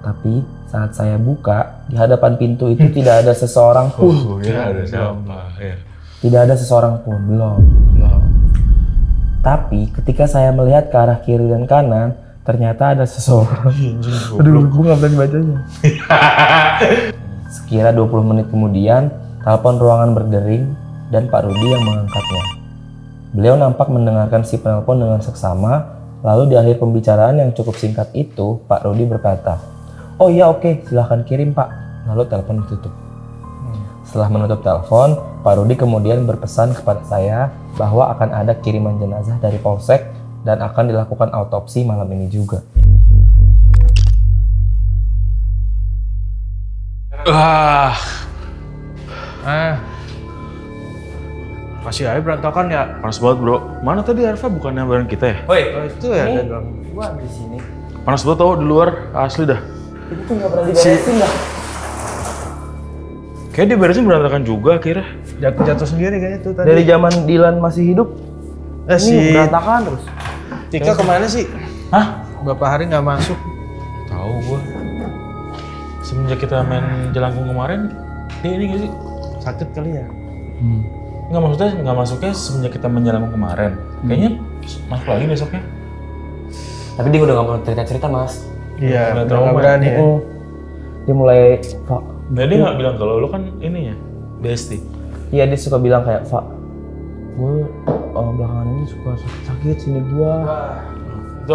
Tapi saat saya buka, di hadapan pintu itu tidak ada seseorang pun. Ada siapa? Ya. Tidak ada seseorang pun, belum. Tapi ketika saya melihat ke arah kiri dan kanan, ternyata ada seseorang. Aduh, gue nggak berani bacanya. Sekira 20 menit kemudian, telepon ruangan berdering dan Pak Rudi yang mengangkatnya. Beliau nampak mendengarkan si penelpon dengan seksama, lalu di akhir pembicaraan yang cukup singkat itu, Pak Rudi berkata, "Oh iya oke, silahkan kirim Pak." Lalu telepon ditutup. Setelah menutup telepon, Pak Rudi kemudian berpesan kepada saya bahwa akan ada kiriman jenazah dari Polsek dan akan dilakukan autopsi malam ini juga. Masih aja berantakan ya? Panas banget bro. Mana tadi Arfa bukannya bareng kita ya? Woi, Itu ya ada dong. gua di sini. Panas banget tau di luar, asli dah. Itu tuh nggak pernah diberesin dah. Kayak diberesin berantakan juga akhirnya. Jatuh sendiri kayaknya tuh tadi. Dari zaman Dilan masih hidup, ini berantakan terus. Tika kemana sih? Hah? Berapa hari nggak masuk? Tahu gua. Semenjak kita main jelangkung kemarin, dia ini gak sih? Sakit kali ya? Nggak maksudnya nggak masuknya semenjak kita main jelangkung kemarin. Kayaknya masuk lagi besoknya. Tapi dia udah nggak mau cerita-cerita mas. Iya, Udah udah trauma. nggak berani ya. Dia mulai, Pak. Nah dia nggak bilang kalau lu kan ini ya, bestie. Iya dia suka bilang kayak, Pak, gue belakangan ini suka sakit-sakit sini gua. Itu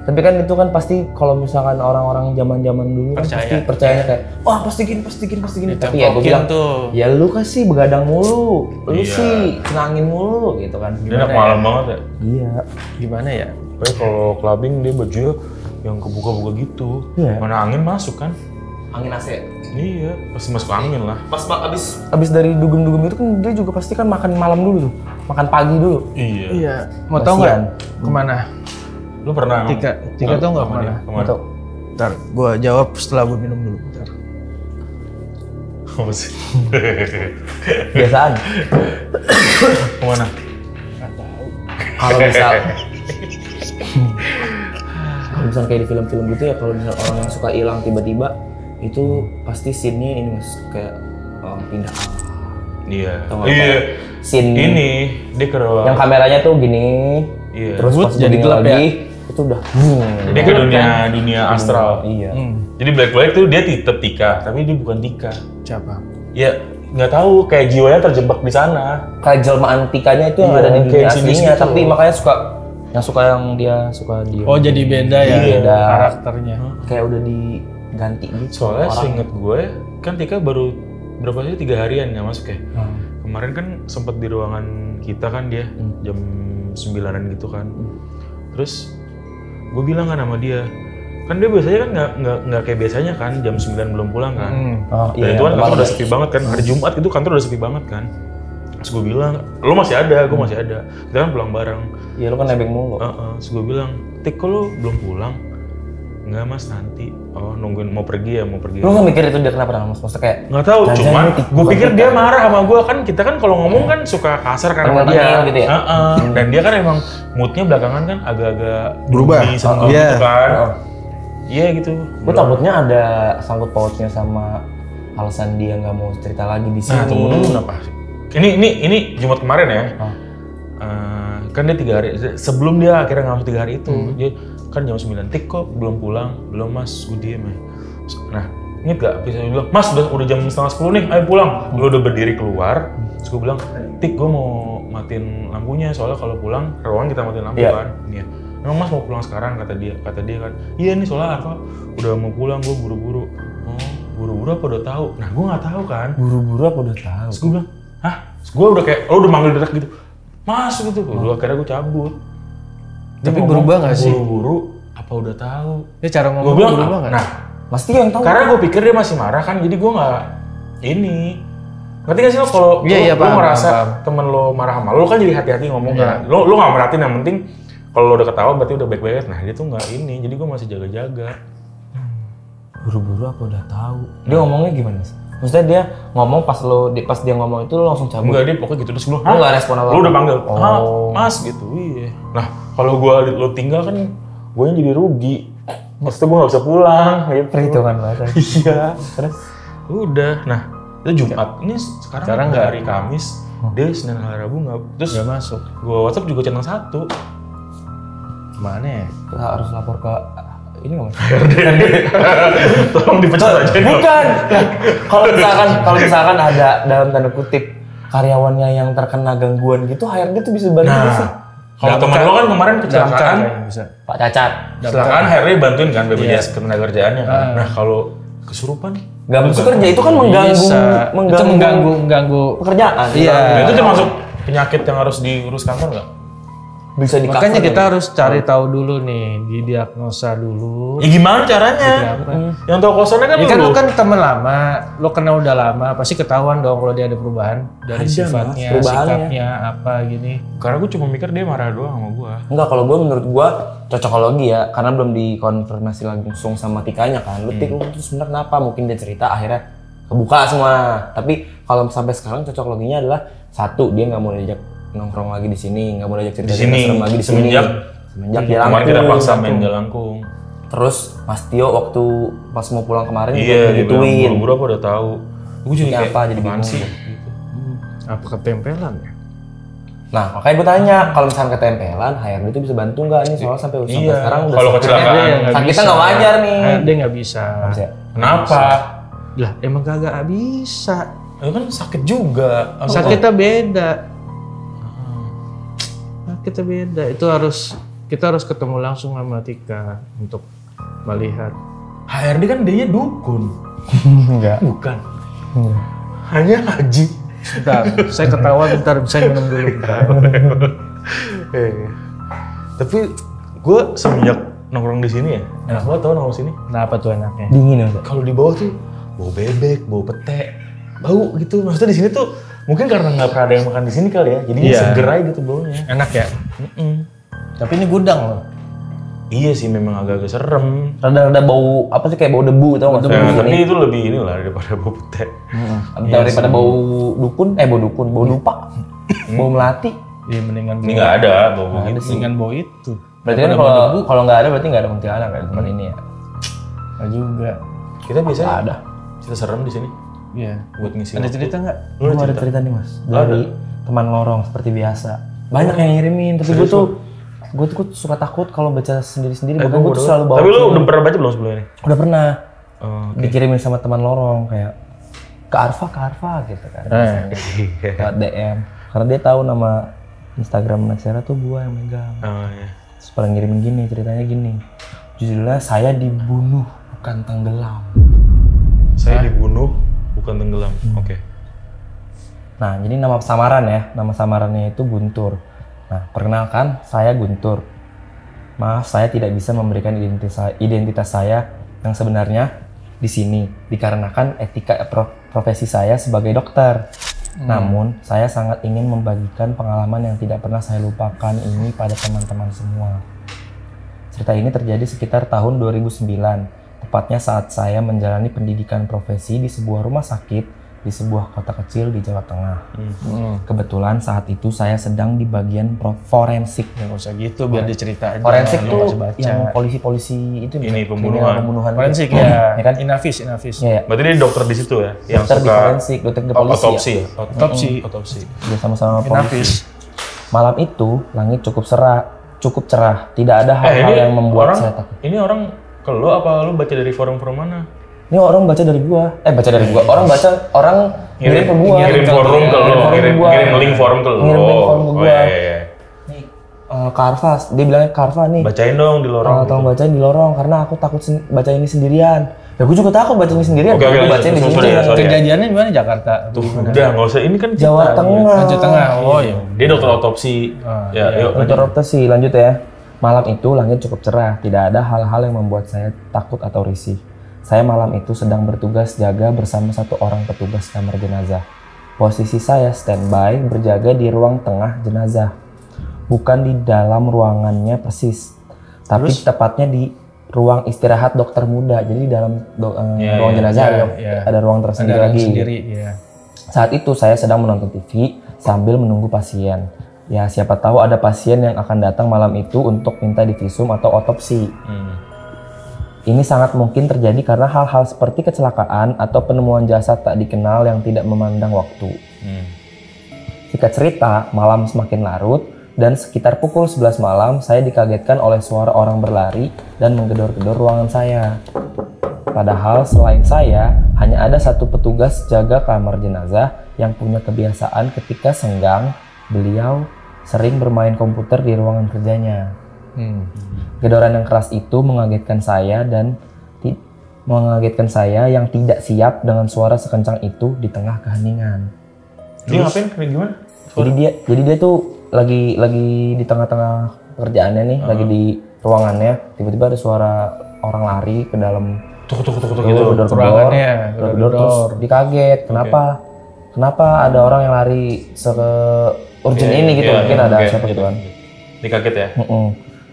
Tapi kan itu kan pasti kalau misalkan orang-orang zaman-zaman dulu kan pasti percayanya kayak, wah pasti gini. Tapi ya gue bilang, ya lu kan sih begadang mulu, lu sih senangin mulu gitu kan. dia anak malam banget ya. Iya. Gimana ya? Kayak kalau clubbing dia bajunya yang kebuka-buka gitu. Iya. Mana angin masuk kan? Angin AC. Iya, pasti masuk angin lah. Pas abis dari dugem-dugem itu kan dia juga pasti kan makan malam dulu tuh, makan pagi dulu. Iya. Iya. Mau tahu nggak? Kemana? Lu pernah? Tika tahu nggak kemana? Kemana? Atau Ntar, gua jawab setelah gua minum dulu. Bentar. Apa sih? biasaan. Kemana? Kalau misal kayak di film-film gitu ya, kalau misal orang yang suka hilang tiba-tiba itu pasti scene-nya ini mas kayak pindah. Iya. Tau nggak Iya. Scene Ini dia ke ruang. yang kameranya tuh gini, Iya. terus pas jadi begini gelap lagi, itu udah. Dia ke dunia astral. Iya. Jadi Black tuh dia tetep Tika, tapi dia bukan Tika. Siapa? Ya nggak tahu, kayak jiwanya terjebak di sana. Kayak jelmaan Tikanya itu yang Iya, ada di dunia kayak sinis aslinya, gitu. tapi makanya yang dia suka dia. Oh jadi beda ya Beda. karakternya. Kayak udah diganti gitu. Soalnya orang. seinget gue, kan Tika baru berapa sih 3 harian nggak masuk ya? Kemarin kan sempet di ruangan kita kan dia jam 9-an gitu kan. Terus gue bilang kan sama dia, kan dia biasanya kan nggak kayak biasanya kan jam 9 belum pulang kan. Oh, Dan itu kan kantor udah sepi banget kan, hari Jumat itu kantor udah sepi banget kan. Terus gue bilang, lo masih ada, gue masih ada. Kita kan pulang bareng. Iya lu kan nebeng mulu. Terus gue bilang, Tik kok lo belum pulang? Enggak mas, nanti. Oh nungguin mau pergi ya. Lu nggak mikir itu dia kenapa nangis? Maksudnya kayak Nggak tahu, jajan cuman nih, gue pikir dia marah sama gue kan. Kita kan kalau ngomong kan suka kasar kan sama dia. Gitu ya? Dan dia kan emang moodnya belakangan kan agak-agak Berubah. sedih gitu kan. Iya gitu. Gue takutnya ada sangkut pautnya sama alasan dia nggak mau cerita lagi di sini. Nah tunggu dulu kenapa? Ini Jumat kemarin ya. Kan dia 3 hari sebelum dia akhirnya nggak masuk 3 hari itu. Dia kan jam 9, Tik kok belum pulang? Belum mas, gue diem ya. Nah, inget gak? Bisa bilang, mas udah jam 9:30 nih, ayo pulang. Gue udah berdiri keluar, terus gue bilang, Tik gue mau matiin lampunya, soalnya kalau pulang, ruangan kita matiin lampu kan. Iya. Emang mas mau pulang sekarang, kata dia kan. Iya nih soalnya Arfa udah mau pulang, gue buru-buru. Oh, buru-buru apa udah tahu? Nah, gue nggak tahu kan. Buru-buru apa udah tahu? Terus gue bilang, hah? Terus gue udah kayak, udah manggil dedak gitu. Mas gitu, akhirnya gue cabut. Tapi berubah nggak sih? Buru-buru apa udah tahu? Ya cara ngomong Gue bilang berubah nggak? nah, Pasti yang tahu. karena gue pikir dia masih marah kan, jadi gue nggak ini. Ngerti gak sih lo kalau Iya, lo ngerasa temen lo marah sama lo kan jadi hati-hati ngomong kan. Lo nggak merhatiin, yang penting kalau lo udah ketawa berarti udah baik-baik. Nah dia tuh nggak ini, jadi gue masih jaga-jaga. Buru-buru apa udah tahu? Dia ngomongnya gimana mas? Maksudnya dia ngomong pas dia ngomong itu lo langsung cabut? Enggak, dia pokoknya gitu terus gue. Lo nggak respon apa? Lo udah panggil, Oh. mas gitu, iya. Nah kalau lo tinggal kan gue yang jadi rugi. Maksudnya gue nggak bisa pulang gitu. Perhitungan banget. Iya. Terus Udah. Nah, itu Jumat. Ini sekarang nggak. hari Kamis. Dia Senin hari Rabu nggak. Terus Nggak masuk. gue WhatsApp juga centang 1. Gimana ya? kita harus lapor ke ini nggak mas? Tolong dipecat aja. Bukan. Nah, kalau misalkan ada dalam tanda kutip karyawannya yang terkena gangguan gitu, HRD tuh bisa bantu nggak sih? Kalau teman lo kan kemarin kecelakaan, Kayaknya bisa. Pak Cacat. kecelakaan HRD bantuin kan BPJS ketenagakerjaannya kan. Nah kalau kesurupan, Nggak masuk kerja itu kan mengganggu, Bisa. Itu mengganggu pekerjaan. Iya. nah, itu termasuk penyakit yang harus diurus kantor nggak? Bisa di Makanya kita harus cari tahu dulu nih, didiagnosa dulu. Ya gimana caranya? Yang tahu kosannya kan Ya kan lu. lu kan temen lama, lu kenal udah lama, pasti ketahuan dong kalau dia ada perubahan dari Ada, sifatnya, Mas, perubahannya. sikapnya apa gini. Karena gue cuma mikir dia marah doang sama gue. Enggak, kalau gue menurut gue cocokologi ya, karena belum dikonfirmasi langsung sama Tikanya kan. Lu Tik, lu tuh sebenarnya kenapa? Mungkin dia cerita akhirnya kebuka semua. Tapi kalau sampai sekarang cocokologinya adalah satu, dia nggak mau diajak nongkrong lagi di sini, nggak mau diajak cerita Di sini, serem lagi di sini. Semenjak dia Kemarin kita langkung. paksa main Jalangkung. Terus Mas Tio waktu pas mau pulang kemarin Iya, dia bilang digituin. buru-buru apa udah tahu. Gue jadi Ini kayak apa, jadi apaan bingung sih? gitu. Gitu. Apa ketempelan ya? Nah, makanya gue tanya, kalau misalnya ketempelan, HRD itu bisa bantu nggak nih? Soalnya sampai Iya, sekarang udah kalau sakit. kecelakaan. Sakitnya nggak wajar nih. Dia nggak bisa. Nggak bisa. Kenapa? Lah emang kagak bisa. Ya kan sakit juga. Sakitnya beda. Sakitnya beda. Itu kita harus ketemu langsung sama Tika untuk melihat. HRD kan dia dukun. Enggak. Bukan. Hanya haji. Bentar, saya ketawa bentar, saya minum dulu bentar. Tapi gue semenjak nongkrong di sini ya, enak banget tau nongkrong sini. Kenapa tuh enaknya? Dingin ya. Kalau di bawah tuh bau bebek, bau pete, bau gitu. Maksudnya di sini tuh mungkin karena nggak pernah ada yang makan di sini kali ya, jadinya Iya. seger aja gitu baunya. Enak ya? Tapi ini gudang loh. Iya sih memang agak-agak serem. Rada-rada bau apa sih, kayak bau debu tau nggak? Ya, tapi itu lebih inilah daripada bau pete. Daripada bau dukun, bau dupa, bau melati. Iya mendingan Ini nggak ada bau gitu. mendingan bau itu. Berarti kan kalau nggak ada berarti nggak ada kuntilanak kan di tempat ini ya? Nggak juga. Kita biasanya Ada. cerita serem di sini Iya. buat ngisi. Ada waktu. cerita nggak? Lu Gue ada ada cerita? cerita nih mas, dari teman lorong seperti biasa. Banyak yang ngirimin, tapi gue tuh suka takut kalau baca sendiri-sendiri. Bahkan gue tuh selalu bawa. Tapi lu udah pernah baca belum sebelumnya ini? Udah pernah Oh, dikirimin sama teman lorong kayak ke Arfa gitu kan. Lewat DM. Karena dia tahu nama Instagram Naksera tuh gue yang megang. Oh, iya. Terus pada ngirimin gini, ceritanya gini. Judulnya saya dibunuh bukan tenggelam. Saya dibunuh bukan tenggelam. Oke. Nah, jadi nama samaran ya. Nama samarannya itu Guntur. Nah, perkenalkan, saya Guntur. Maaf, saya tidak bisa memberikan identitas saya yang sebenarnya di sini dikarenakan etika profesi saya sebagai dokter. Namun, saya sangat ingin membagikan pengalaman yang tidak pernah saya lupakan ini pada teman-teman semua. Cerita ini terjadi sekitar tahun 2009, tepatnya saat saya menjalani pendidikan profesi di sebuah rumah sakit di sebuah kota kecil di Jawa Tengah. Kebetulan saat itu saya sedang di bagian forensik. Ya nggak usah gitu, biar diceritain. Forensik Lu tuh nggak usah baca. yang polisi-polisi itu Ini bisa, pembunuhan. pembunuhan. Forensik gitu. ya, Ya kan? Inafis. Iya, ya. Berarti dia dokter di situ ya, yang Dokter di suka forensik, dokter di polisi otopsi ya. ya. Otopsi. Dia sama-sama polisi. Inafis. Malam itu langit cukup cerah. Tidak ada hal-hal yang membuat saya takut. Ini orang ke lu apa lu baca dari forum-forum mana? Ini orang baca dari gua. Orang ngirim ke gua. Ngirim forum ke lu, Ngirim ke gua. ngirim link forum ke lu. Ngirim link forum ke Oh, gua. iya. Nih, Karva, dia bilangnya Karva nih. Bacain dong di lorong. Tolong bacain di lorong karena aku takut baca ini sendirian. Ya gue juga takut baca ini sendirian. Oke, Aku bacain di sini. sorry ya, sorry. Kejadiannya di mana? Jakarta? Tuh, udah nggak usah. Ini kan kita. Jawa Tengah. Jawa Tengah. Oh iya. Dia dokter otopsi. Ya, yuk. Untuk otopsi lanjut ya. Malam itu langit cukup cerah, tidak ada hal-hal yang membuat saya takut atau risih. Saya malam itu sedang bertugas jaga bersama satu orang petugas kamar jenazah. Posisi saya standby berjaga di ruang tengah jenazah. Bukan di dalam ruangannya persis, tapi tepatnya di ruang istirahat dokter muda. Jadi di dalam ruang jenazah ada ruang tersendiri Ada lagi. sendiri, ya. Saat itu saya sedang menonton TV sambil menunggu pasien. Ya siapa tahu ada pasien yang akan datang malam itu untuk minta divisum atau otopsi. Ini sangat mungkin terjadi karena hal-hal seperti kecelakaan atau penemuan jasad tak dikenal yang tidak memandang waktu. Singkat cerita, malam semakin larut dan sekitar pukul 11 malam saya dikagetkan oleh suara orang berlari dan menggedor-gedor ruangan saya. Padahal selain saya, hanya ada satu petugas jaga kamar jenazah yang punya kebiasaan ketika senggang, beliau sering bermain komputer di ruangan kerjanya. Gedoran yang keras itu mengagetkan saya yang tidak siap dengan suara sekencang itu di tengah keheningan. Dia ngapain? Gimana? Jadi dia tuh lagi di tengah-tengah pekerjaannya nih, lagi di ruangannya, tiba-tiba ada suara orang lari ke dalam gitu. Ruangannya, terus dikaget. Kenapa ada orang yang lari urgent ini gitu, mungkin ada siapa gitu kan. Dikaget ya?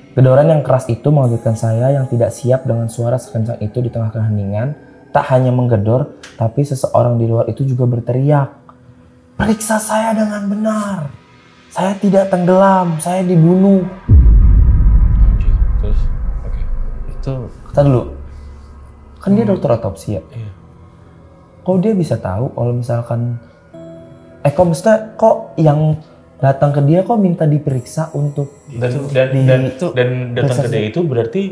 Gedoran yang keras itu mengagetkan saya yang tidak siap dengan suara sekencang itu di tengah keheningan. Tak hanya menggedor, tapi seseorang di luar itu juga berteriak, "Periksa saya dengan benar. Saya tidak tenggelam, saya dibunuh." Terus, oke. Itu Kata dulu, kan dia dokter otopsi ya? Iya. Kok dia bisa tahu kalau misalkan kok yang datang ke dia kok minta diperiksa untuk Dan datang ke dia itu berarti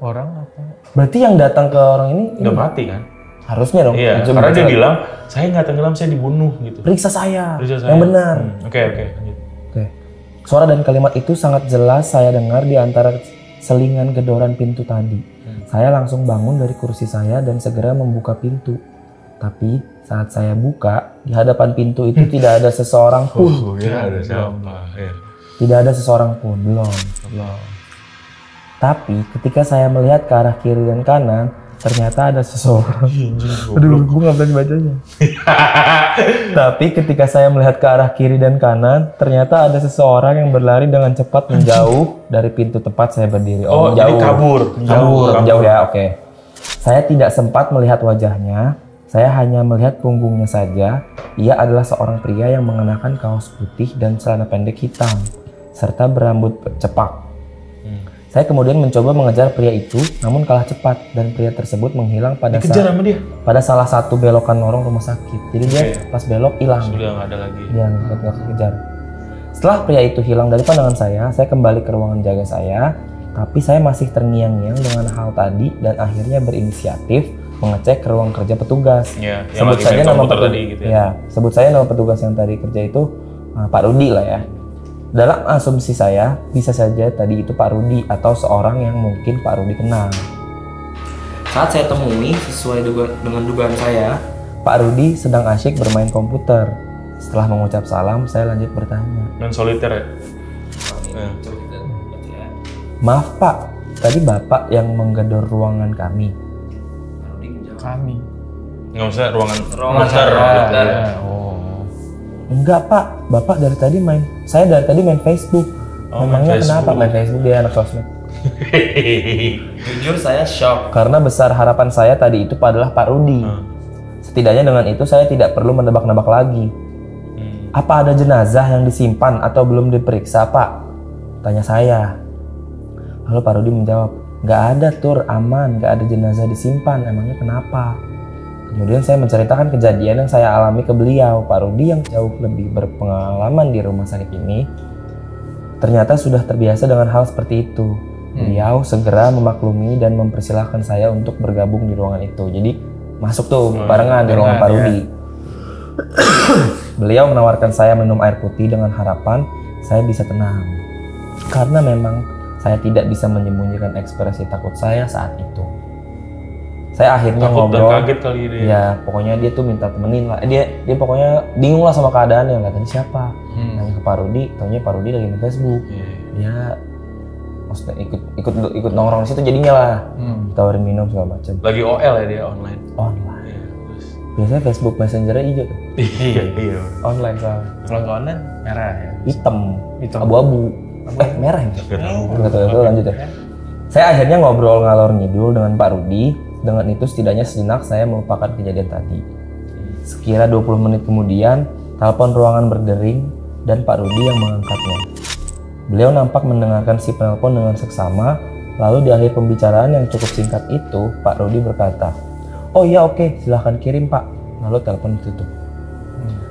orang apa? berarti yang datang ke orang ini udah mati kan? harusnya dong. Iya, karena dia bilang saya nggak tenggelam, saya dibunuh gitu. Periksa saya, Periksa saya. yang benar. Oke. Lanjut. Oke. Suara dan kalimat itu sangat jelas saya dengar di antara selingan gedoran pintu tadi. Saya langsung bangun dari kursi saya dan segera membuka pintu. Tapi saat saya buka, di hadapan pintu itu tidak ada seseorang pun. Ada siapa? Ya. Tidak ada seseorang pun, belum. Tapi ketika saya melihat ke arah kiri dan kanan, ternyata ada seseorang. Aduh, gue nggak berani bacanya. Tapi ketika saya melihat ke arah kiri dan kanan, ternyata ada seseorang yang berlari dengan cepat menjauh dari pintu tempat saya berdiri. Oh, jauh. jadi kabur. Jauh ya, oke. Saya tidak sempat melihat wajahnya. Saya hanya melihat punggungnya saja. Ia adalah seorang pria yang mengenakan kaos putih dan celana pendek hitam, serta berambut cepak. Saya kemudian mencoba mengejar pria itu, namun kalah cepat dan pria tersebut menghilang pada salah satu belokan lorong rumah sakit. Jadi dia pas belok hilang. Sudah nggak ada lagi. Dia nggak kejar. Setelah pria itu hilang dari pandangan saya kembali ke ruangan jaga saya, tapi saya masih terngiang-ngiang dengan hal tadi dan akhirnya berinisiatif mengecek ke ruang kerja petugas. Ya, sebut saja nama petugas tadi, gitu ya. sebut saja nama petugas yang tadi kerja itu Pak Rudi lah ya. Dalam asumsi saya, bisa saja tadi itu Pak Rudi atau seorang yang mungkin Pak Rudi kenal. Saat saya temui, sesuai dengan dugaan saya, Pak Rudi sedang asyik bermain komputer. Setelah mengucap salam, saya lanjut bertanya. Main soliter ya? Maaf Pak, tadi Bapak yang menggedor ruangan kami. Kami. Nggak usah ruangan saya. Enggak Pak, Bapak dari tadi saya dari tadi main Facebook. Memangnya kenapa main Facebook, dia anak sosmed? Jujur saya shock. Karena besar harapan saya tadi itu adalah Pak Rudi. Setidaknya dengan itu saya tidak perlu menebak-nebak lagi. Apa ada jenazah yang disimpan atau belum diperiksa Pak? Tanya saya. Lalu Pak Rudi menjawab, nggak ada Tur, aman, nggak ada jenazah disimpan. Emangnya kenapa? Kemudian saya menceritakan kejadian yang saya alami ke beliau. Pak Rudi yang jauh lebih berpengalaman di rumah sakit ini ternyata sudah terbiasa dengan hal seperti itu. Beliau segera memaklumi dan mempersilahkan saya untuk bergabung di ruangan itu. Jadi masuk tuh barengan di ruangan Pak Rudi. Beliau menawarkan saya minum air putih dengan harapan saya bisa tenang. Karena memang saya tidak bisa menyembunyikan ekspresi takut saya saat itu. Saya akhirnya ngobrol. Kaget kali dia. Ya, pokoknya dia tuh minta temenin lah. Dia pokoknya bingung lah sama keadaannya. Nggak tadi siapa. Nanya ke Pak Rudi, taunya Pak Rudi lagi main Facebook. Dia maksudnya ikut nongkrong di situ jadinya lah. Tawarin minum segala macam. Lagi OL ya dia online. Online. Biasanya Facebook Messenger-nya hijau tuh. Iya. Online soalnya. Kalau nggak online merah ya. Hitam. Abu-abu. Merah ya? Nggak tahu. Lanjut ya. Saya akhirnya ngobrol ngalor ngidul dengan Pak Rudi. Dengan itu setidaknya sejenak saya melupakan kejadian tadi. Sekira 20 menit kemudian, telepon ruangan berdering dan Pak Rudi yang mengangkatnya. Beliau nampak mendengarkan si penelpon dengan seksama, Lalu di akhir pembicaraan yang cukup singkat itu, Pak Rudi berkata, "Oh iya oke, silahkan kirim Pak." Lalu telepon ditutup.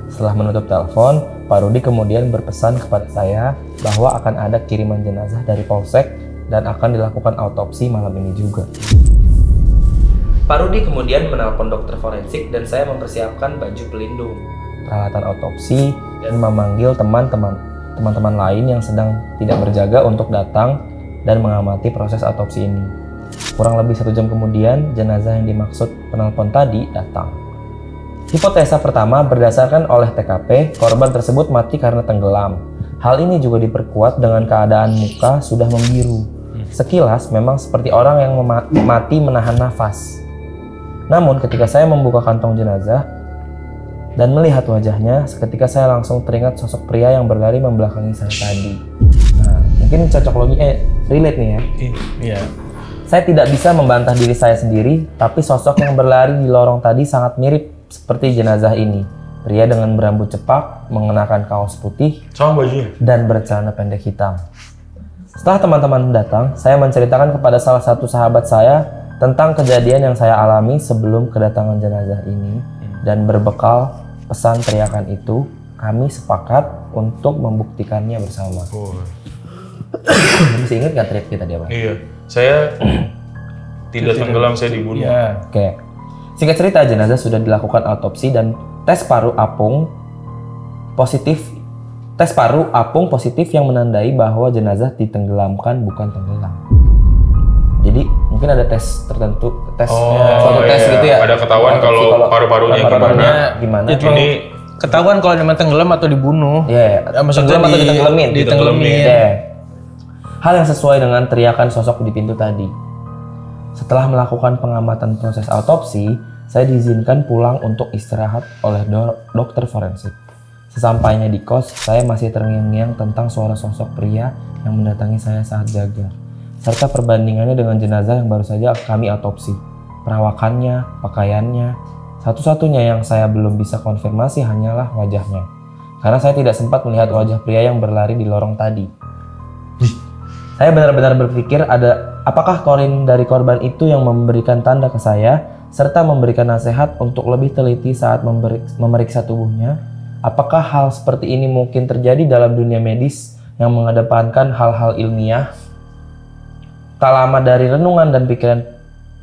Setelah menutup telepon, Pak Rudi kemudian berpesan kepada saya bahwa akan ada kiriman jenazah dari Polsek dan akan dilakukan autopsi malam ini juga. Pak Rudi kemudian menelpon dokter forensik dan saya mempersiapkan baju pelindung, peralatan autopsi, dan memanggil teman-teman lain yang sedang tidak berjaga untuk datang dan mengamati proses autopsi ini. Kurang lebih 1 jam kemudian, jenazah yang dimaksud penelpon tadi datang. Hipotesa pertama berdasarkan oleh TKP, korban tersebut mati karena tenggelam. Hal ini juga diperkuat dengan keadaan muka sudah membiru. Sekilas memang seperti orang yang mati menahan nafas. Namun ketika saya membuka kantong jenazah dan melihat wajahnya, seketika saya langsung teringat sosok pria yang berlari membelakangi saya tadi. Nah, mungkin cocok logi relate nih ya. Iya. Saya tidak bisa membantah diri saya sendiri, tapi sosok yang berlari di lorong tadi sangat mirip seperti jenazah ini. Pria dengan berambut cepak, mengenakan kaos putih, Sama bajunya. dan bercelana pendek hitam. Setelah teman-teman datang, saya menceritakan kepada salah satu sahabat saya tentang kejadian yang saya alami sebelum kedatangan jenazah ini, dan berbekal pesan teriakan itu, kami sepakat untuk membuktikannya bersama. Masih ingat nggak teriak kita dia, Bang? Iya. Saya tidak tenggelam, saya dibunuh. Ya, oke. Singkat cerita, jenazah sudah dilakukan autopsi dan tes paru apung positif yang menandai bahwa jenazah ditenggelamkan bukan tenggelam. Jadi mungkin ada tes tertentu, suatu tes gitu ya. Ada ketahuan kalau paru-parunya gimana? Ini ketahuan kalau memang tenggelam atau dibunuh. Iya. Maksudnya Tenggelam atau ditenggelamin? Ditenggelamin. Iya. Hal yang sesuai dengan teriakan sosok di pintu tadi. Setelah melakukan pengamatan proses autopsi, saya diizinkan pulang untuk istirahat oleh dokter forensik. Sesampainya di kos, saya masih terngiang-ngiang tentang suara sosok pria yang mendatangi saya saat jaga, serta perbandingannya dengan jenazah yang baru saja kami autopsi. Perawakannya, pakaiannya, satu-satunya yang saya belum bisa konfirmasi hanyalah wajahnya, karena saya tidak sempat melihat wajah pria yang berlari di lorong tadi. Saya benar-benar berpikir apakah korin dari korban itu yang memberikan tanda ke saya, serta memberikan nasihat untuk lebih teliti saat memeriksa tubuhnya. Apakah hal seperti ini mungkin terjadi dalam dunia medis yang mengedepankan hal-hal ilmiah? Tak lama dari renungan dan pikiran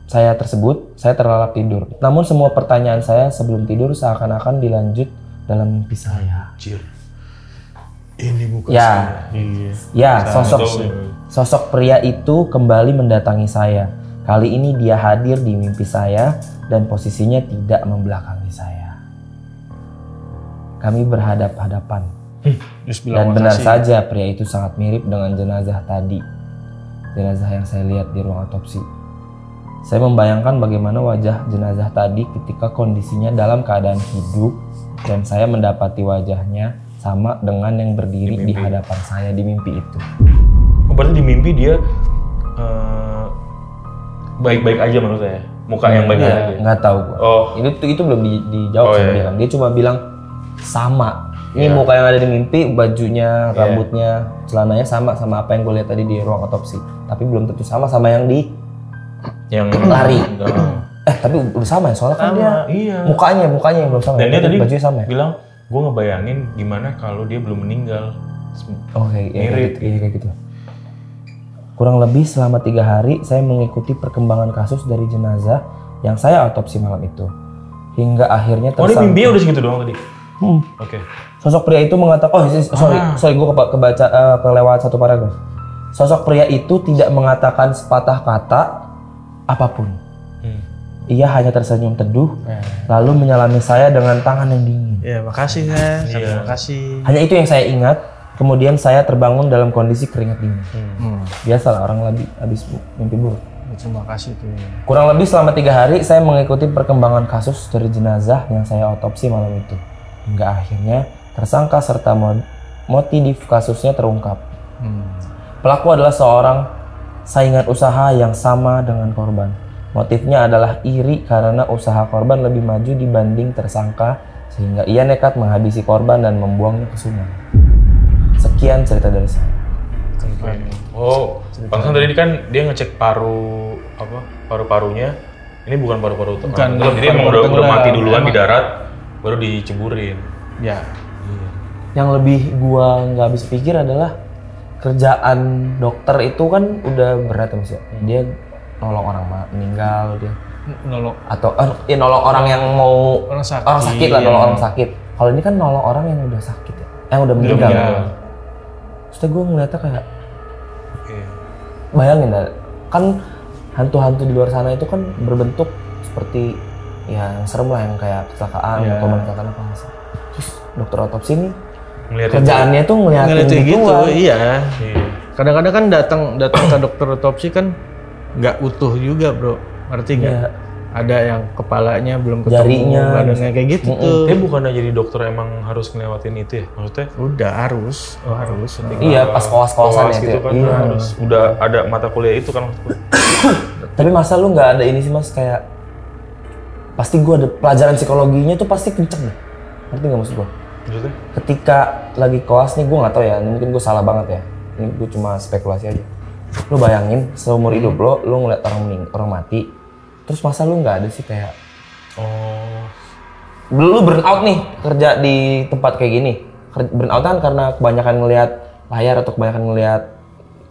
saya tersebut, saya terlelap tidur. Namun semua pertanyaan saya sebelum tidur seakan-akan dilanjut dalam mimpi saya. Anjir. Ini muka Ya. saya. Ya, sosok pria itu kembali mendatangi saya. Kali ini dia hadir di mimpi saya dan posisinya tidak membelakangi saya. Kami berhadap-hadapan. Dan benar saja pria itu sangat mirip dengan jenazah tadi. Jenazah yang saya lihat di ruang autopsi. Saya membayangkan bagaimana wajah jenazah tadi ketika kondisinya dalam keadaan hidup dan saya mendapati wajahnya sama dengan yang berdiri di hadapan saya di mimpi itu. Oh, berarti di mimpi dia baik-baik aja menurut saya. Muka yang baik aja. Nggak tahu gua. Oh. Itu belum dijawab sama dia kan. Dia cuma bilang sama. Ini muka yang ada di mimpi, bajunya, rambutnya, celananya sama apa yang gue lihat tadi di ruang autopsi. Tapi belum tentu sama yang di lari. Tapi udah sama ya, soalnya kan dia mukanya yang belum sama. Dan dia tadi bajunya sama ya? bilang, gue ngebayangin gimana kalau dia belum meninggal. Oh kayak gitu. Kurang lebih selama 3 hari saya mengikuti perkembangan kasus dari jenazah yang saya autopsi malam itu. Hingga akhirnya ini mimpinya udah segitu doang tadi? Oke. Sosok pria itu mengatakan, sorry gue kelewat satu paragraf. Sosok pria itu tidak mengatakan sepatah kata apapun. Ia hanya tersenyum teduh, lalu menyalami saya dengan tangan yang dingin. Ya, makasih ya. Terima kasih. Hanya itu yang saya ingat. Kemudian saya terbangun dalam kondisi keringat dingin. Biasalah orang lagi habis mimpi buruk. Terima kasih tuh. Kurang lebih selama 3 hari saya mengikuti perkembangan kasus dari jenazah yang saya autopsi malam itu. Hingga akhirnya tersangka serta motif kasusnya terungkap. Pelaku adalah seorang saingan usaha yang sama dengan korban. Motifnya adalah iri karena usaha korban lebih maju dibanding tersangka, sehingga ia nekat menghabisi korban dan membuangnya ke sungai. Sekian cerita dari saya. Terima Oh, pantesan tadi kan dia ngecek paru-parunya. Ini bukan paru-paru tengah. Jadi emang udah mati duluan di darat, baru diceburin. Ya. Iya. Yang lebih gua nggak habis pikir adalah kerjaan dokter itu kan udah berat ya Mas ya. Dia nolong orang meninggal dia. Nolong Nolong orang yang mau orang sakit, orang sakit lah, nolong orang sakit. Kalau ini kan nolong orang yang udah sakit ya, yang udah meninggal. Terus gue ngeliatnya kayak, bayangin dah, kan hantu-hantu di luar sana itu kan berbentuk seperti ya yang serem lah, yang kayak kecelakaan, korban kecelakaan apa sih. Terus dokter otopsi ini kerjaannya tuh ngeliatin gitu. Iya. Kadang-kadang kan datang ke dokter otopsi kan nggak utuh juga bro, ngerti nggak? Iya. Ada yang kepalanya belum ketemu, jarinya, badannya kayak gitu tuh. Tapi bukannya jadi dokter emang harus ngelewatin itu ya? Maksudnya? Udah harus. Iya, pas koas-koasan gitu kan harus. Udah ada mata kuliah itu kan. Tapi masa lu nggak ada ini sih Mas, kayak pasti gua ada pelajaran psikologinya tuh pasti kenceng deh. Ngerti nggak maksud gua? Maksudnya? Ketika lagi koas nih, gua nggak tahu ya, ini mungkin gua salah banget ya. Ini gua cuma spekulasi aja. Lu bayangin seumur hidup lu ngeliat orang mati, terus masa lu nggak ada sih kayak, lu burn out nih kerja di tempat kayak gini. Burn out kan karena kebanyakan ngeliat layar atau kebanyakan ngeliat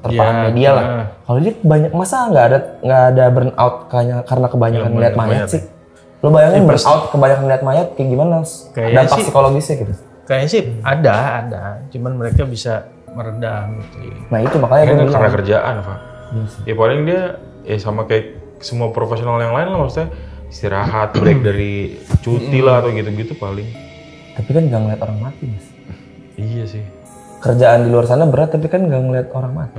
terpaan media lah. Kalau dia masa nggak ada burn out karena kebanyakan ngeliat mayat sih. Lu bayangin burn out kebanyakan ngeliat mayat kayak gimana? Dampak psikologisnya gitu. Kayaknya sih ada. Cuman mereka bisa meredam gitu. Nah itu makanya gue bilang. Karena kerjaan, Pak. Ya paling dia sama kayak semua profesional yang lain lah, maksudnya istirahat, break dari cuti lah atau gitu-gitu paling. Tapi kan nggak ngeliat orang mati Mas. Iya sih. Kerjaan di luar sana berat tapi kan nggak ngeliat orang mati.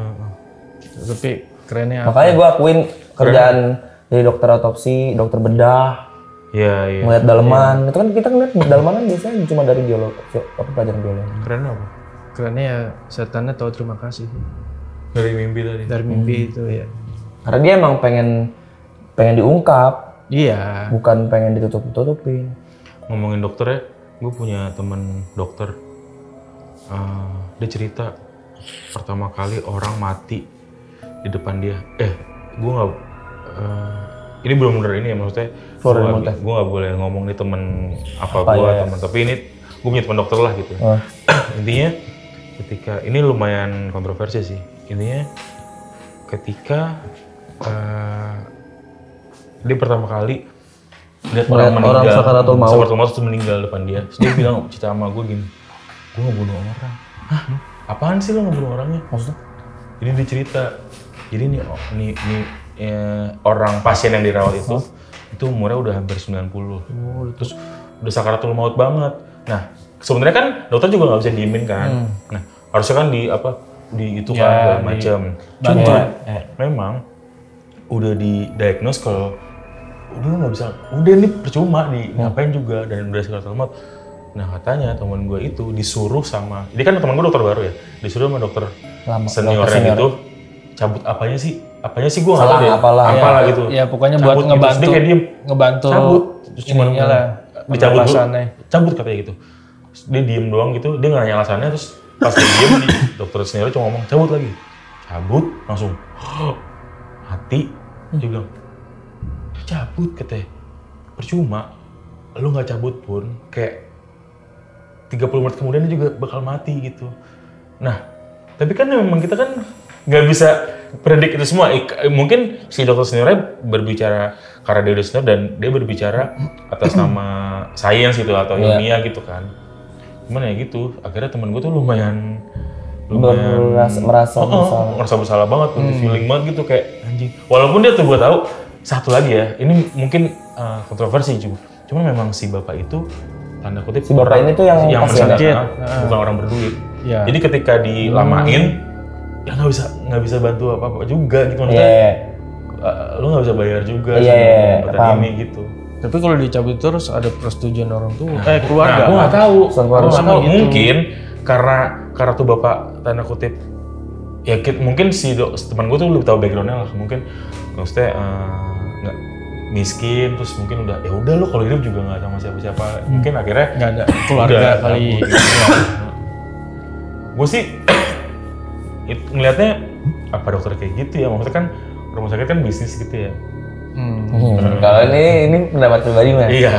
Tapi kerennya makanya gue akuin kerjaan dari dokter otopsi, dokter bedah, ngeliat daleman. Itu kan kita ngeliat daleman kan biasanya cuma dari biologi, pelajaran biologi. Keren apa? Kerennya ya setannya tahu terima kasih. Dari mimpi tadi. Dari mimpi itu ya. Karena dia emang pengen diungkap. Iya. Bukan pengen ditutup-tutupin. Ngomongin dokter ya, gue punya temen dokter. Dia cerita pertama kali orang mati di depan dia. Gue nggak. Ini belum bener ini ya, maksudnya. Gue nggak boleh ngomong nih temen temen. Tapi ini gue punya teman dokter lah gitu. Intinya ketika ini lumayan kontroversi sih. Intinya ketika dia pertama kali lihat orang meninggal, sakaratul maut terus meninggal depan dia. Terus dia bilang cerita sama gue gini, gue ngebunuh orang. Hah? Apaan sih lo ngebunuh orangnya? Maksudnya? Jadi dia cerita, jadi nih orang pasien yang dirawat itu umurnya udah hampir 90. Terus udah sakaratul maut banget. Nah, sebenarnya kan dokter juga nggak bisa diemin kan. Nah, harusnya kan di itu kan segala macam. Cuma memang udah didiagnose kalau udah nggak bisa, udah ini percuma ngapain juga dan udah sakaratul maut. Nah katanya teman gue itu disuruh sama, ini kan teman gue dokter baru ya, disuruh sama dokter seniornya gitu, cabut apanya sih gue nggak tahu deh, apalah gitu. Ya pokoknya buat ngebantu, ngebantu. Cabut, terus cuma dicabut dulu, cabut katanya gitu. Dia diem doang gitu, dia nggak nanya alasannya, terus pas dia diem, dokter senior cuma ngomong cabut lagi, cabut langsung mati. Dia bilang cabut katanya, percuma, lu nggak cabut pun kayak 30 menit kemudian dia juga bakal mati gitu. Nah, tapi kan memang kita kan nggak bisa predik itu semua. Mungkin si dokter seniornya berbicara karena dia udah senior dan dia berbicara atas nama sains gitu atau ilmiah gitu kan. Cuman ya gitu, akhirnya temen gue tuh lumayan merasa bersalah banget, feeling banget gitu kayak anjing. Walaupun dia tuh gue tahu satu lagi ya, ini mungkin kontroversi juga. Cuma memang si bapak itu tanda kutip si bapak ini tuh yang sakit, bukan orang berduit. Ya. Jadi ketika dilamain, ya nggak bisa bantu apa-apa juga gitu maksudnya. Lu nggak bisa bayar juga sama ini gitu. Tapi kalau dicabut terus ada persetujuan orang tua, keluarga. Gue nggak tahu. Mungkin karena tuh bapak tanda kutip, ya mungkin si teman gue tuh lebih tahu backgroundnya lah. Mungkin maksudnya nggak miskin, terus mungkin udah ya udah lo kalau hidup juga nggak sama siapa-siapa. Mungkin akhirnya nggak ada keluarga kali. Gue sih ngelihatnya apa dokter kayak gitu ya, maksudnya kan rumah sakit kan bisnis gitu ya. Kalau ini pendapat pribadi Mas. Iya.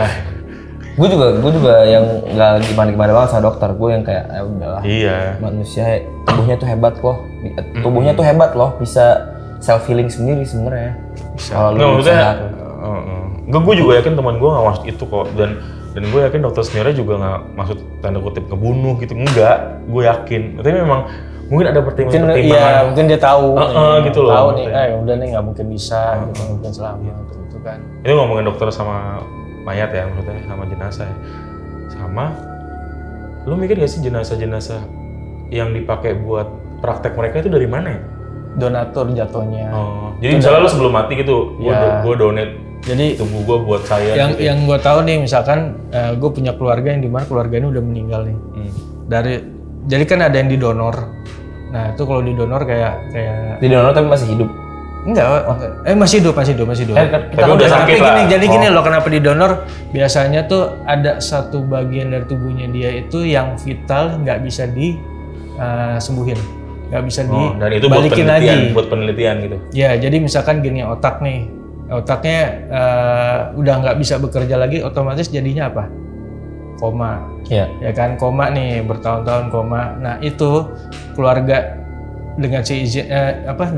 Gue juga yang nggak gimana banget sama dokter. Gue yang kayak ya udahlah. Iya. Manusia tubuhnya tuh hebat loh. Tubuhnya tuh hebat loh, bisa self healing sendiri sebenarnya. Kalau lu sehat. Gue juga yakin teman gue nggak maksud itu kok, dan gue yakin dokter sendiri juga nggak maksud tanda kutip ngebunuh gitu, enggak. Gue yakin. Tapi memang mungkin ada pertimbangan. Iya, mungkin dia tahu. Gitu loh. Tahu nih, udah nih nggak mungkin bisa, gitu, mungkin selamat gitu kan. Itu ngomongin dokter sama mayat ya, maksudnya sama jenazah ya. Sama, lu mikir gak sih jenazah-jenazah yang dipakai buat praktek mereka itu dari mana ya? Donatur jatuhnya. Jadi misalnya lu sebelum mati gitu, gue donate jadi tubuh gue buat saya. Yang gue tahu nih, misalkan gue punya keluarga yang dimana keluarga ini udah meninggal nih. Jadi kan ada yang didonor. Nah itu kalau didonor kayak didonor tapi masih hidup. Enggak, masih hidup. Tapi udah sakit lah. Jadi gini loh, kenapa didonor? Biasanya tuh ada satu bagian dari tubuhnya dia itu yang vital nggak bisa disembuhin, nggak bisa dan itu dibalikin lagi. Buat penelitian gitu. Ya, jadi misalkan gini, otak nih, otaknya udah nggak bisa bekerja lagi, otomatis jadinya apa? Koma. Iya. Ya kan, koma nih, bertahun-tahun koma. Nah itu keluarga dengan si izin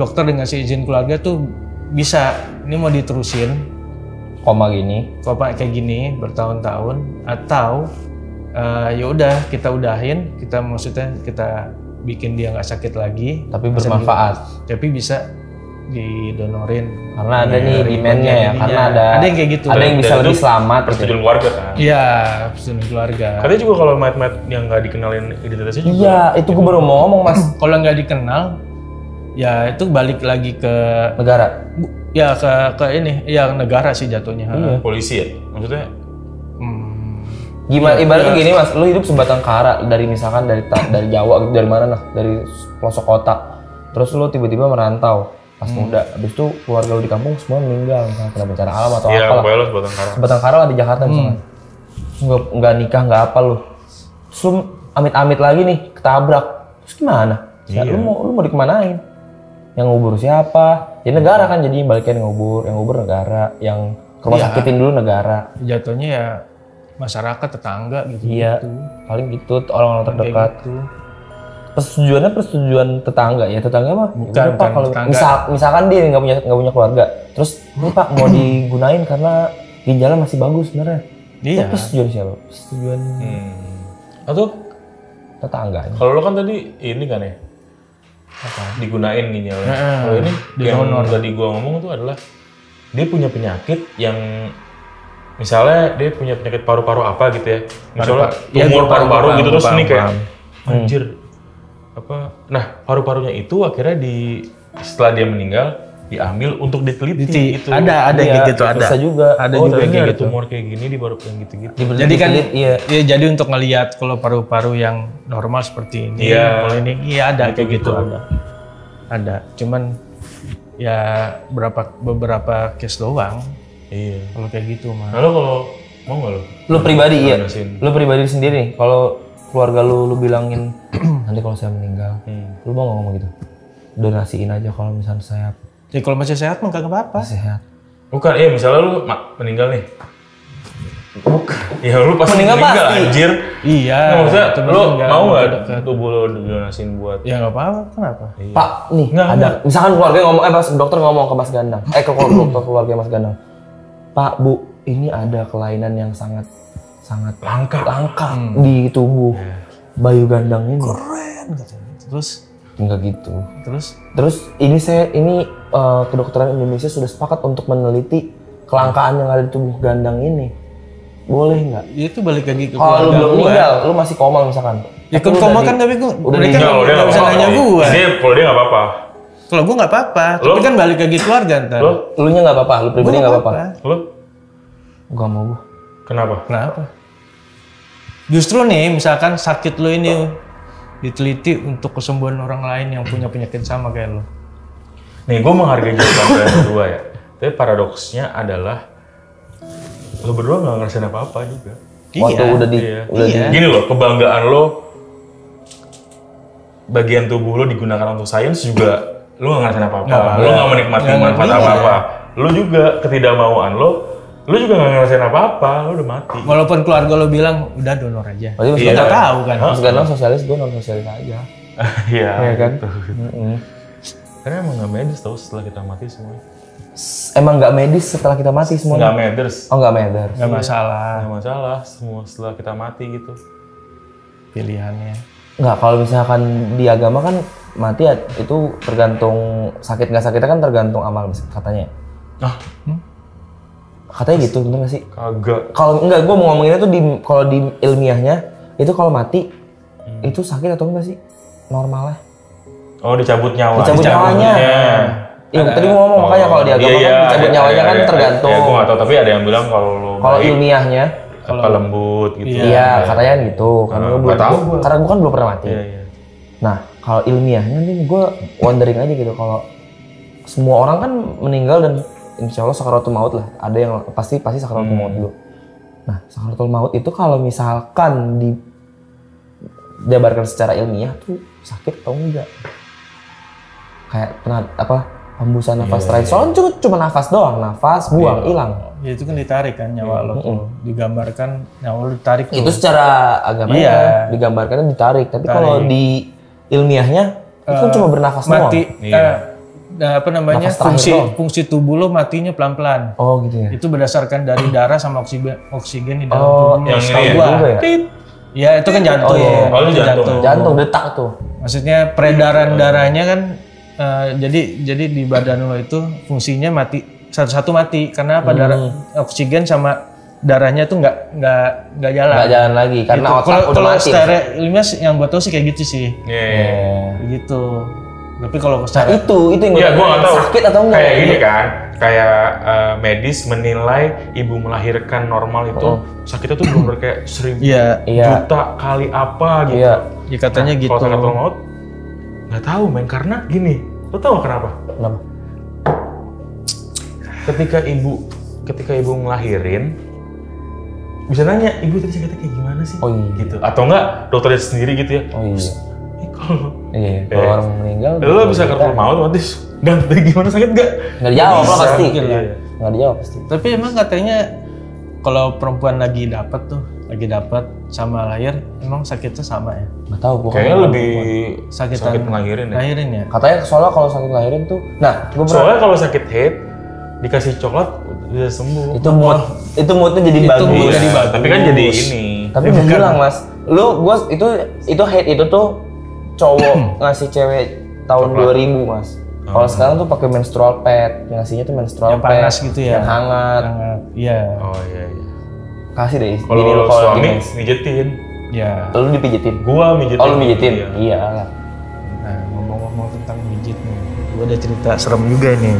dokter dengan si izin keluarga tuh bisa ini mau diterusin koma kayak gini bertahun-tahun, atau ya udah kita udahin, maksudnya kita bikin dia nggak sakit lagi tapi bermanfaat, tapi bisa didonorin karena ada nih demand-nya ya, karena ada yang kayak gitu, ada yang bisa lebih selamat. Persetujuan keluarga kan? Iya, persetujuan keluarga. Katanya juga kalau mayat-mayat yang nggak dikenalin identitasnya juga. Iya, itu gue baru mau ngomong Mas. Kalau nggak dikenal, ya itu balik lagi ke negara. Ya ke ini, ya negara sih jatuhnya. Iya. Polisi ya, maksudnya? Gimana? Ibaratnya gini Mas, lu hidup sebatang kara dari misalkan dari Jawa gitu, dari mana nah, dari pelosok kota, terus lu tiba-tiba merantau pas muda, habis itu keluarga lu di kampung semua meninggal, misalnya kena bencana alam atau apalah. Iya, sebatang kara. Sebatang kara lah di Jakarta misalnya. Nggak nikah, nggak apa lu. Terus lu amit-amit lagi nih, ketabrak. Terus gimana? Iya. Lu mau dikemanain? Yang ngubur siapa? Ya negara kan, jadi balikin yang ngubur negara, yang ke rumah sakitin dulu negara. Jatuhnya ya masyarakat, tetangga gitu. Iya, paling gitu, orang-orang terdekat. Gitu. Persetujuan tetangga ya, tetangga mah bukan Pak, kalau misalkan dia nggak punya keluarga, terus ini Pak mau digunain karena ginjalnya masih bagus sebenarnya. Iya. Persetujuan siapa? Persetujuan Atau tetangga. kalau lo kan tadi ini kan ya, digunain ginjalnya. Kalau ini yang tadi gua ngomong tuh adalah dia punya penyakit yang misalnya dia punya penyakit paru-paru apa gitu ya, misalnya tumor paru-paru gitu, terus ini kayak anjir apa, nah paru-parunya itu akhirnya setelah dia meninggal diambil untuk diteliti gitu. Ada kayak gitu, ada. Bisa juga. Ada juga kayak ada gitu. tumor kayak gini di paru yang gitu-gitu. Jadi kan jadi untuk ngelihat kalau paru-paru yang normal seperti ini, kalau ini ada kayak gitu. Ada. Cuman ya beberapa case doang. Iya. Kalau kayak gitu mah. Lalu kalau mau nggak lo? Lu pribadi iya. Lu pribadi sendiri nih, kalau keluarga lu bilangin nanti kalau saya meninggal, lu mau ngomong gitu? Donasiin aja kalau misalnya saya. Ya kalau masih sehat mah kagak apa-apa. Sehat. Bukan, misalnya lu meninggal nih. Bukan. Ya lu pasti meninggal anjir. Iya. Nah, maksudnya lu mau nggak tubuh lu donasiin buat? Ya nggak apa-apa, kenapa? Iya. Pak, nih ada. Misalkan keluarga ngomong, dokter ngomong ke Mas Gandang. Ke dokter keluarga Mas Gandang. Pak, Bu, ini ada kelainan yang sangat langka di tubuh Bayu Gandang ini. Keren katanya. Terus? Enggak gitu. Terus ini kedokteran Indonesia sudah sepakat untuk meneliti kelangkaan yang ada di tubuh Gandang ini. Boleh nggak? Itu balik lagi ke kalau lu belum meninggal, lu masih koma misalkan. Ya kan koma kan, tapi mereka nggak bisa nanya gua. Kalau dia nggak apa-apa. Kalau gua nggak apa-apa, tapi kan balik lagi keluarga ntar. Lu nya nggak apa-apa, lu pribadi nggak apa-apa. Lu? Gua mau gua. Kenapa? Justru nih, misalkan sakit lu ini diteliti untuk kesembuhan orang lain yang punya penyakit sama kayak lu. Nih, gua menghargai jawaban kalian berdua ya. Tapi paradoksnya adalah lu berdua nggak ngerasain apa-apa juga. Waktu udah di Gini loh, kebanggaan lo bagian tubuh lo digunakan untuk sains juga lo nggak ngerasain apa-apa, Nggak, lo nggak menikmati manfaat apa-apa, lo juga ketidakmauan lo juga nggak ngerasain apa-apa, lo udah mati. Walaupun keluarga lo bilang udah donor aja. Berarti Kita nggak tahu kan. Maksudnya non sosialis, gue non sosialis aja. Iya. Iya kan? Karena emang nggak medis tau setelah kita mati semua. Emang nggak medis setelah kita mati semua? Nggak medis. Oh nggak medis. Nggak masalah Nggak masalah semua setelah kita mati gitu. pilihannya. Nggak, kalau misalkan di agama kan mati itu tergantung sakit nggak sakitnya kan tergantung amal katanya. Katanya gitu, bener nggak sih? Kagak. Kalau enggak, gue mau ngomonginnya tuh kalau di ilmiahnya itu kalau mati itu sakit atau enggak sih normalnya? Oh dicabut nyawa. Dicabut nyawanya. Iya, tadi gue ngomong makanya kalau di agama kan dicabut nyawanya kan tergantung. Ya, gue nggak tahu tapi ada yang bilang kalau Kalau ilmiahnya, apa lembut gitu. iya katanya kan gitu. Karena karena gue kan belum pernah mati. Iya. Nah, kalau ilmiahnya nih gue wondering aja gitu kalau semua orang kan meninggal dan insya Allah sakaratul maut lah. Ada yang pasti sakaratul maut dulu. Nah, sakaratul maut itu kalau misalkan dijabarkan secara ilmiah tuh sakit atau enggak? Kayak hembusan nafas terakhir. Soalnya cuma nafas doang, nafas buang hilang. Ya itu kan ditarik kan nyawa lo tuh. Digambarkan nyawa lo ditarik tuh. Itu secara agamanya digambarkannya ditarik. Tapi kalau di ilmiahnya itu kan cuma bernafas doang. mati. Fungsi tubuh lo matinya pelan-pelan. Oh gitu ya. Itu berdasarkan dari darah sama oksigen di dalam tubuhnya. yang Setahu ini gua. ya? Ya itu kan jantung. Oh, itu jantung. Jantung detak tuh. Maksudnya peredaran darahnya kan jadi di badan lo itu fungsinya mati satu-satu mati karena apa darah oksigen sama darahnya tuh nggak jalan. Nggak jalan lagi karena Gitu. otak udah Kalau mati. secara ilmiah yang gue tahu sih kayak gitu sih. Iya. Begitu. Tapi kalau Nah secara itu yang Iya, gue nggak tahu. sakit atau enggak? Kayak gini kan, kayak medis menilai ibu melahirkan normal itu sakitnya tuh belum kayak 1000 Iya. juta kali apa gitu. Iya. ya katanya gitu. Kalau sakaratul maut nggak tahu men karena gini, lo tau kenapa? Kenapa? Ketika ibu ngelahirin bisa nanya ibu tadi sakitnya kayak gimana sih? Oh iya. Gitu. Atau enggak dokternya sendiri gitu ya? Oh iya. Kalau Iya. Kalau orang meninggal. lo bisa sakaratul maut nanti dan tadi gimana sakit nggak? Nggak dijawab lah pasti. Iya. Nggak dijawab pasti. Tapi emang katanya kalau perempuan lagi dapat sama lahir emang sakitnya sama ya. Nggak tahu gua. Kayaknya lebih Sakitan sakit ngelahirin ya. lahirin ya. Katanya soalnya kalau sakit lahirin tuh, nah gue pernah Soalnya kalau sakit head dikasih coklat bisa sembuh. itu moodnya jadi bagus. mood jadi bagus. Tapi kan jadi ini. Tapi belum bilang mas, gua itu hate itu tuh cowok ngasih cewek tahun 2000 mas. Kalau sekarang tuh pakai menstrual pad, ngasihnya tuh menstrual Yang pad, panas gitu ya. yang hangat. Iya. Oh iya. Kasih deh. Kalau Gini lo suami gini. mijetin, Ya. Lu dipijitin. gua mijetin. Oh lu mijitin? Iya. Iya. Nah, ngomong-ngomong tentang pijit nih. Gua ada cerita serem juga nih.